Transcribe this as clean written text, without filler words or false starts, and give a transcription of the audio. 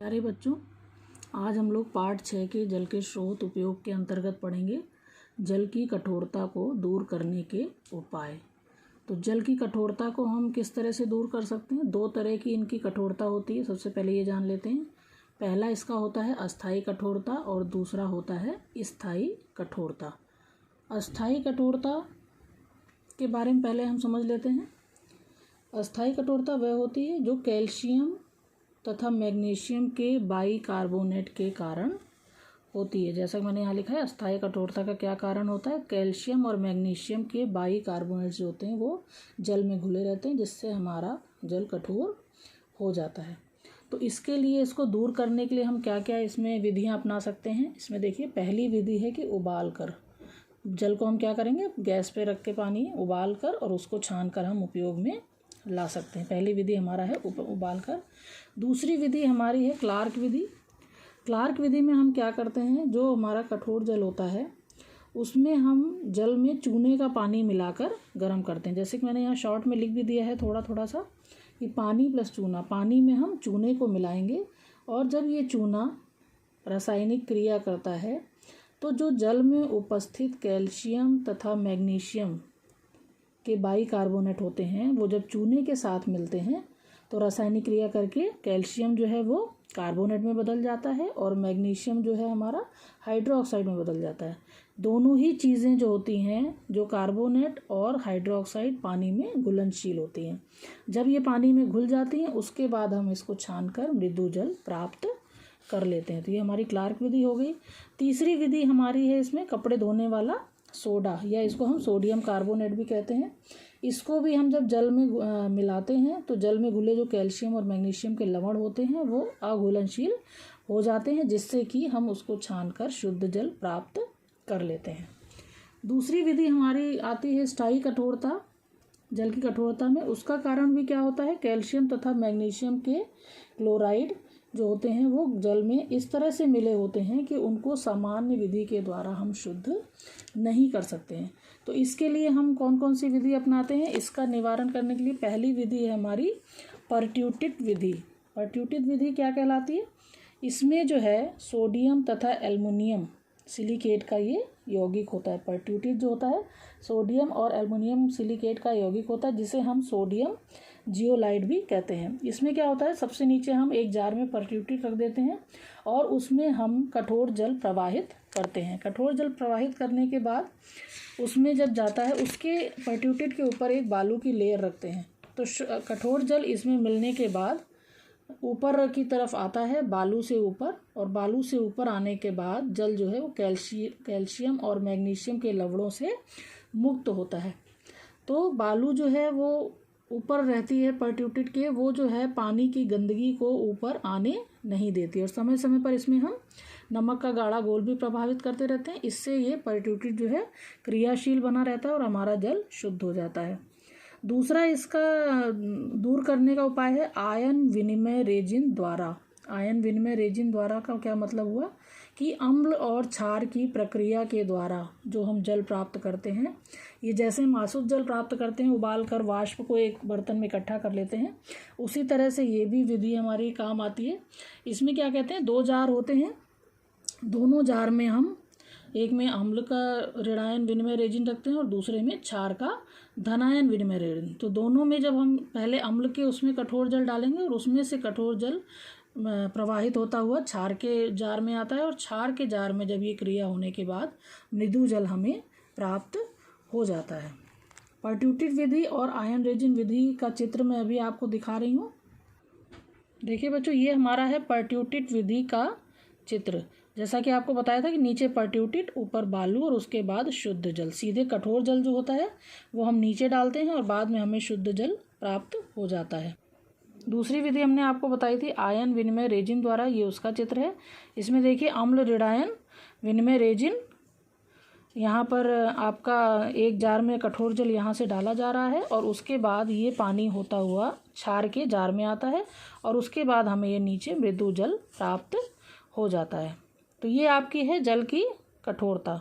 प्यारे बच्चों, आज हम लोग पाठ 6 के जल के स्रोत उपयोग के अंतर्गत पढ़ेंगे जल की कठोरता को दूर करने के उपाय। तो जल की कठोरता को हम किस तरह से दूर कर सकते हैं? दो तरह की इनकी कठोरता होती है। सबसे पहले ये जान लेते हैं। पहला इसका होता है अस्थायी कठोरता और दूसरा होता है स्थायी कठोरता। अस्थायी कठोरता के बारे में पहले हम समझ लेते हैं। अस्थायी कठोरता वह होती है जो कैल्शियम तथा मैग्नीशियम के बाइकार्बोनेट के कारण होती है। जैसा कि मैंने यहाँ लिखा है, अस्थायी कठोरता का क्या कारण होता है? कैल्शियम और मैग्नीशियम के बाइकार्बोनेट जो होते हैं वो जल में घुले रहते हैं, जिससे हमारा जल कठोर हो जाता है। तो इसके लिए, इसको दूर करने के लिए हम क्या क्या इसमें विधियाँ अपना सकते हैं? इसमें देखिए, पहली विधि है कि उबाल कर जल को हम क्या करेंगे, गैस पे रख के पानी उबाल कर और उसको छान कर हम उपयोग में ला सकते हैं। पहली विधि हमारा है उबाल कर। दूसरी विधि हमारी है क्लार्क विधि। क्लार्क विधि में हम क्या करते हैं, जो हमारा कठोर जल होता है उसमें हम जल में चूने का पानी मिलाकर गर्म करते हैं। जैसे कि मैंने यहाँ शॉर्ट में लिख भी दिया है थोड़ा थोड़ा सा, कि पानी प्लस चूना, पानी में हम चूने को मिलाएंगे और जब ये चूना रासायनिक क्रिया करता है तो जो जल में उपस्थित कैल्शियम तथा मैग्नीशियम के बाइकार्बोनेट होते हैं वो जब चूने के साथ मिलते हैं तो रासायनिक क्रिया करके कैल्शियम जो है वो कार्बोनेट में बदल जाता है और मैग्नीशियम जो है हमारा हाइड्रोक्साइड में बदल जाता है। दोनों ही चीज़ें जो होती हैं, जो कार्बोनेट और हाइड्रोक्साइड, पानी में घुलनशील होती हैं। जब ये पानी में घुल जाती हैं उसके बाद हम इसको छानकर मृदु जल प्राप्त कर लेते हैं। तो ये हमारी क्लार्क विधि हो गई। तीसरी विधि हमारी है इसमें कपड़े धोने वाला सोडा, या इसको हम सोडियम कार्बोनेट भी कहते हैं। इसको भी हम जब जल में मिलाते हैं तो जल में घुले जो कैल्शियम और मैग्नीशियम के लवण होते हैं वो अघुलनशील हो जाते हैं, जिससे कि हम उसको छानकर शुद्ध जल प्राप्त कर लेते हैं। दूसरी विधि हमारी आती है स्थायी कठोरता। जल की कठोरता में उसका कारण भी क्या होता है, कैल्शियम तथा मैग्नीशियम के क्लोराइड जो होते हैं वो जल में इस तरह से मिले होते हैं कि उनको सामान्य विधि के द्वारा हम शुद्ध नहीं कर सकते हैं। तो इसके लिए हम कौन कौन सी विधि अपनाते हैं? इसका निवारण करने के लिए पहली विधि है हमारी परट्यूटिट विधि। परट्यूटिट विधि क्या कहलाती है? इसमें जो है सोडियम तथा एल्युमिनियम सिलिकेट का ये यौगिक होता है। परट्यूटिट जो होता है सोडियम और एल्युमिनियम सिलिकेट का यौगिक होता है, जिसे हम सोडियम जियोलाइड भी कहते हैं। इसमें क्या होता है, सबसे नीचे हम एक जार में परट्यूटिट रख देते हैं और उसमें हम कठोर जल प्रवाहित करते हैं। कठोर जल प्रवाहित करने के बाद उसमें जब जाता है, उसके परट्यूटिट के ऊपर एक बालू की लेयर रखते हैं। तो कठोर जल इसमें मिलने के बाद ऊपर की तरफ आता है बालू से ऊपर, और बालू से ऊपर आने के बाद जल जो है वो कैल्शियम और मैग्नीशियम के लवणों से मुक्त होता है। तो बालू जो है वो ऊपर रहती है परट्यूटिट के, वो जो है पानी की गंदगी को ऊपर आने नहीं देती, और समय समय पर इसमें हम नमक का गाढ़ा घोल भी प्रभावित करते रहते हैं। इससे ये परट्यूटिट जो है क्रियाशील बना रहता है और हमारा जल शुद्ध हो जाता है। दूसरा इसका दूर करने का उपाय है आयन विनिमय रेजिन द्वारा। आयन विनिमय रेजिन द्वारा का क्या मतलब हुआ कि अम्ल और क्षार की प्रक्रिया के द्वारा जो हम जल प्राप्त करते हैं, ये जैसे हम आसुत जल प्राप्त करते हैं उबाल कर वाष्प को एक बर्तन में इकट्ठा कर लेते हैं, उसी तरह से ये भी विधि हमारी काम आती है। इसमें क्या कहते हैं, 2 जार होते हैं, दोनों जार में हम एक में अम्ल का ऋणायन विनिमय रेजिन रखते हैं और दूसरे में क्षार का धनायन विनिमय रेजिन। तो दोनों में जब हम पहले अम्ल के उसमें कठोर जल डालेंगे और उसमें से कठोर जल प्रवाहित होता हुआ क्षार के जार में आता है, और क्षार के जार में जब ये क्रिया होने के बाद मृदु जल हमें प्राप्त हो जाता है। परट्यूटिट विधि और आयन रेजिन विधि का चित्र मैं अभी आपको दिखा रही हूँ। देखिए बच्चों, ये हमारा है परट्यूटिट विधि का चित्र। जैसा कि आपको बताया था कि नीचे परट्यूटिट, ऊपर बालू और उसके बाद शुद्ध जल। सीधे कठोर जल जो होता है वो हम नीचे डालते हैं और बाद में हमें शुद्ध जल प्राप्त हो जाता है। दूसरी विधि हमने आपको बताई थी आयन विनिमय रेजिन द्वारा, ये उसका चित्र है। इसमें देखिए अम्ल ऋणायन विनिमय रेजिन, यहाँ पर आपका एक जार में कठोर जल यहाँ से डाला जा रहा है और उसके बाद ये पानी होता हुआ क्षार के जार में आता है और उसके बाद हमें ये नीचे मृदु जल प्राप्त हो जाता है। तो ये आपकी है जल की कठोरता।